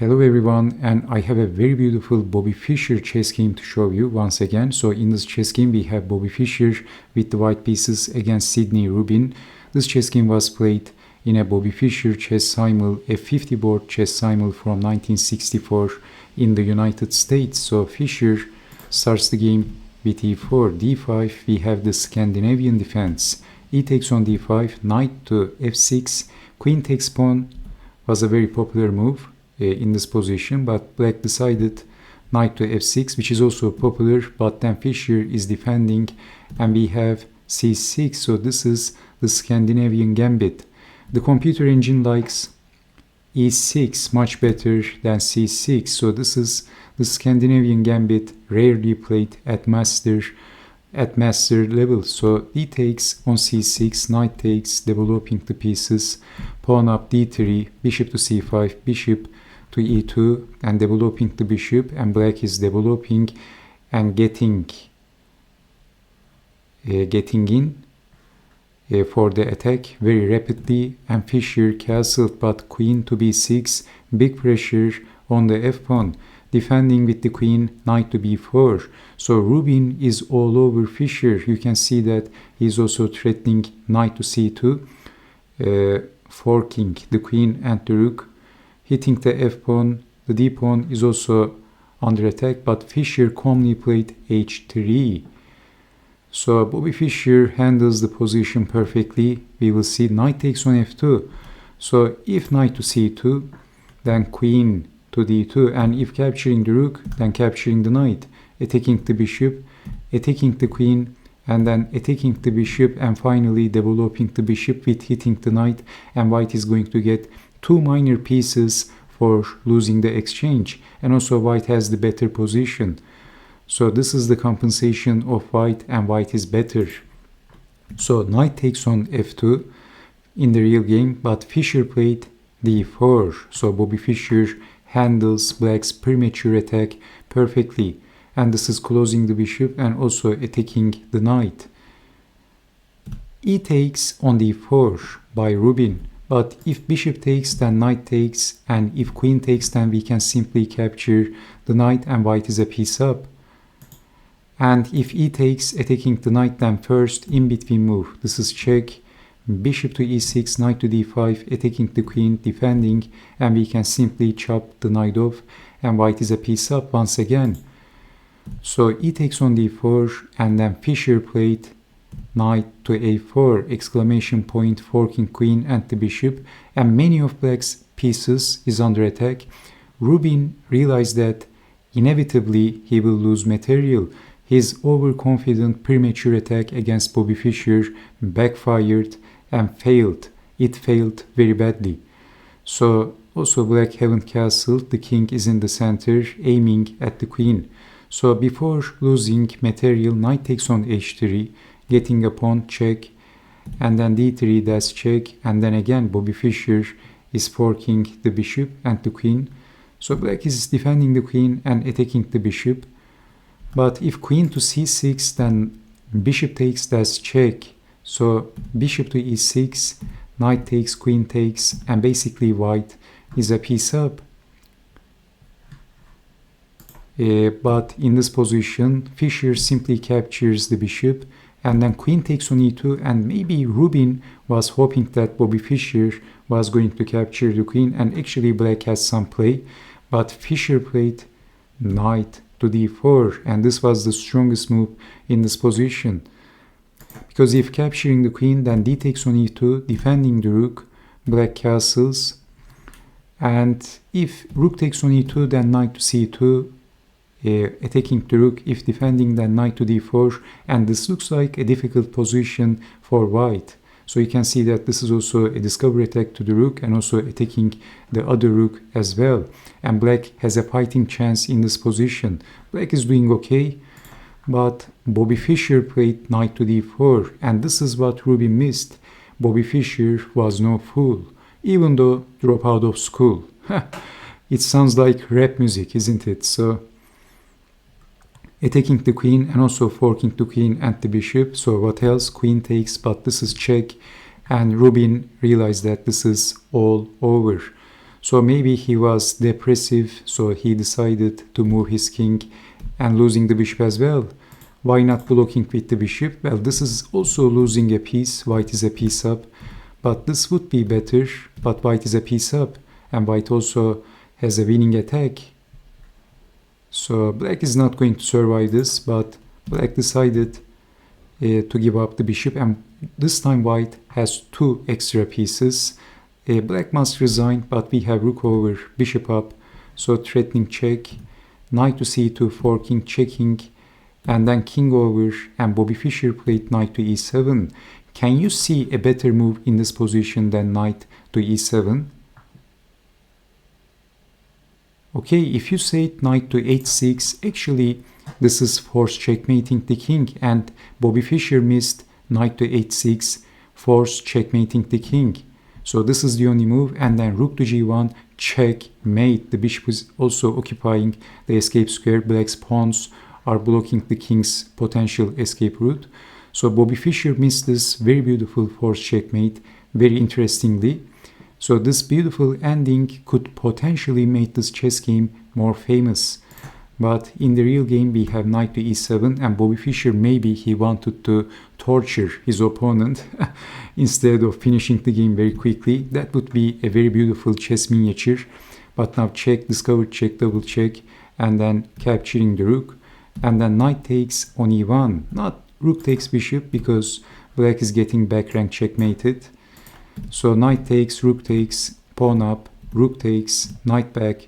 Hello everyone, and I have a very beautiful Bobby Fischer chess game to show you once again. So in this chess game we have Bobby Fischer with the white pieces against Sidney Rubin. This chess game was played in a Bobby Fischer chess Simul, a 50 board chess Simul from 1964 in the United States. So Fischer starts the game with e4, d5, we have the Scandinavian defense. E takes on d5, knight to f6, queen takes pawn was a very popular move in this position, but black decided knight to f6, which is also popular, but then Fischer is defending and we have c6. So this is the Scandinavian gambit. The computer engine likes e6 much better than c6. So this is the Scandinavian gambit, rarely played at master level. So d takes on c6, knight takes, developing the pieces, pawn up d3, bishop to c5, bishop to e2, and developing the bishop, and black is developing and getting in for the attack very rapidly, and Fischer castled, but queen to b6, big pressure on the f-pawn, defending with the queen, knight to b4. So Rubin is all over Fischer. You can see that he's also threatening knight to c2, forking the queen and the rook, hitting the f-pawn. The d-pawn is also under attack, but Fischer calmly played h3. So Bobby Fischer handles the position perfectly. We will see knight takes on f2. So if knight to c2, then queen to d2, and if capturing the rook, then capturing the knight, attacking the bishop, attacking the queen, and then attacking the bishop, and finally developing the bishop with hitting the knight, and white is going to get two minor pieces for losing the exchange, and also white has the better position. So this is the compensation of white, and white is better. So knight takes on f2 in the real game, but Fischer played d4. So Bobby Fischer handles black's premature attack perfectly, and this is closing the bishop and also attacking the knight. E takes on d4 by Rubin, but if bishop takes, then knight takes, and if queen takes, then we can simply capture the knight and white is a piece up. And if e takes, attacking the knight, then first in between move, this is check, bishop to e6, knight to d5, attacking the queen, defending, and we can simply chop the knight off, and white is a piece up once again. So e takes on d4, and then Fischer played knight to a4, exclamation point, forking queen and the bishop, and many of black's pieces is under attack. Rubin realized that inevitably he will lose material. His overconfident premature attack against Bobby Fischer backfired and failed. It failed very badly. So also black haven't castled, the king is in the center aiming at the queen. So before losing material, knight takes on h3, getting a pawn, check, and then d3, that's check, and then again Bobby Fischer is forking the bishop and the queen. So black is defending the queen and attacking the bishop, but if queen to c6, then bishop takes, that's check. So bishop to e6, knight takes, queen takes, and basically white is a piece up. But in this position, Fischer simply captures the bishop, and then queen takes on e2, and maybe Rubin was hoping that Bobby Fischer was going to capture the queen, and actually black has some play, but Fischer played knight to d4, and this was the strongest move in this position. Because if capturing the queen, then d takes on e2, defending the rook, black castles, and if rook takes on e2, then knight to c2, attacking the rook. If defending, then knight to d4, and this looks like a difficult position for white. So you can see that this is also a discovery attack to the rook and also attacking the other rook as well, and black has a fighting chance in this position. Black is doing okay, but Bobby Fischer played knight to d4, and this is what Rubin missed. Bobby Fischer was no fool, even though drop out of school. It sounds like rap music, isn't it? So attacking the queen and also forking the queen and the bishop. So what else? Queen takes, but this is check, and Rubin realized that this is all over. So maybe he was depressive, so he decided to move his king and losing the bishop as well. Why not blocking with the bishop? Well, this is also losing a piece. White is a piece up, but this would be better, but white is a piece up, and white also has a winning attack. So black is not going to survive this, but black decided to give up the bishop, and this time white has 2 extra pieces. Black must resign, but we have rook over, bishop up, so threatening check, knight to c2, forking, checking, and then king over, and Bobby Fischer played knight to e7. Can you see a better move in this position than knight to e7? Okay, if you say knight to h6, actually this is force checkmating the king, and Bobby Fischer missed knight to h6, force checkmating the king. So this is the only move, and then rook to g1, checkmate. The bishop is also occupying the escape square. Black's pawns are blocking the king's potential escape route. So Bobby Fischer missed this very beautiful force checkmate very interestingly. So this beautiful ending could potentially make this chess game more famous. But in the real game we have knight to e7, and Bobby Fischer, maybe he wanted to torture his opponent instead of finishing the game very quickly. That would be a very beautiful chess miniature. But now check, discovered check, double check, and then capturing the rook. And then knight takes on e1, not rook takes bishop, because black is getting back rank checkmated. So knight takes, rook takes, pawn up, rook takes, knight back,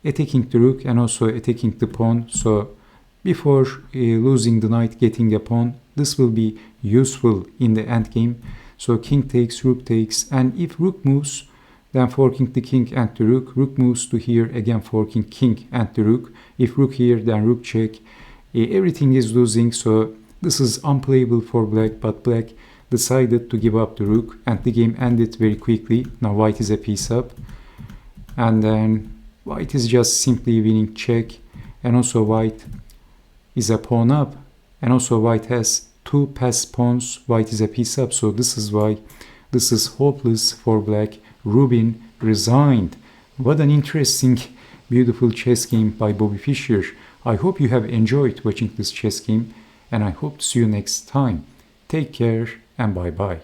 attacking the rook and also attacking the pawn. So before losing the knight, getting a pawn, this will be useful in the endgame. So king takes, rook takes, and if rook moves, then forking the king and the rook. Rook moves to here, again forking king and the rook. If rook here, then rook check. Everything is losing, so this is unplayable for black, but black decided to give up the rook, and the game ended very quickly. Now white is a piece up, and then white is just simply winning check, and also white is a pawn up, and also white has 2 passed pawns. White is a piece up, so this is why this is hopeless for black. Rubin resigned. What an interesting, beautiful chess game by Bobby Fischer. I hope you have enjoyed watching this chess game, and I hope to see you next time. Take care and bye bye.